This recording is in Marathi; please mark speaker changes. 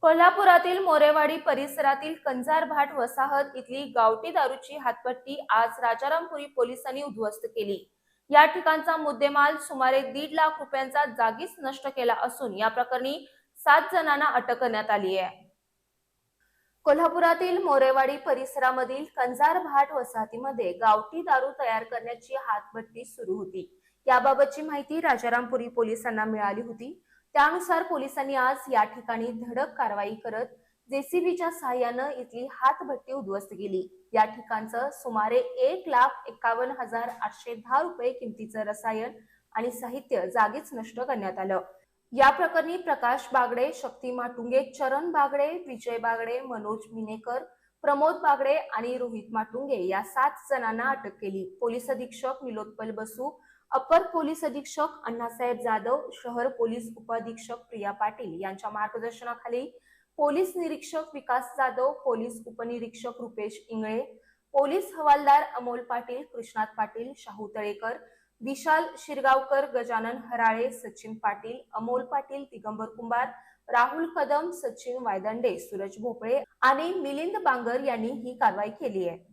Speaker 1: कोल्हापुरातील मोरेवाडी परिसरातील कंजारभाट वसाहत इथली गावठी दारूची हातभट्टी आज राजारामपुरी पोलिसांनी उद्ध्वस्त केली। या ठिकाणचा मुद्देमाल सुमारे 1.5 लाख रुपयांचा जागीच नष्ट केला असून या प्रकरणी 7 जणांना अटक करण्यात आली आहे। कोल्हापुरातील मोरेवाडी परिसरामधील कंजारभाट वसाहतीमध्ये गावठी दारू तयार करण्याची हातभट्टी सुरू होती। याबाबतची माहिती राजारामपुरी पोलिसांना मिळाली होती। त्यानुसार पोलिसांनी आज या ठिकाणी धडक कारवाई करत जेसीबीच्या सहाय्याने इथली हातभट्टी उद्ध्वस्त केली। या ठिकाणचं सुमारे 1,51,810 रुपये किमतीचं रसायन आणि साहित्य जागीच नष्ट करण्यात आलं। या प्रकरणी प्रकाश बागडे, शक्ती माटुंगे, चरण बागडे, विजय बागडे, मनोज मिनेकर, प्रमोद बागडे आणि रोहित माटुंगे या 7 जणांना अटक केली। पोलीस अधीक्षक निलोत्पल बसू, अपर पोलीस अधीक्षक अण्णासाहेब जाधव, शहर पोलीस उपअधीक्षक प्रिया पाटील यांच्या मार्गदर्शनाखाली पोलीस निरीक्षक विकास जाधव, पोलीस उपनिरीक्षक रुपेश इंगळे, पोलीस हवालदार अमोल पाटील, कृष्णात पाटील, शाहू तळेकर, विशाल शिरगावकर, गजानन हराळे, सचिन पाटील, अमोल पाटील, दिगंबर कुंभार, राहुल कदम, सचिन वायदंडे, सूरज भोपळे आणि मिलिंद बांगर यांनी ही कारवाई केली आहे।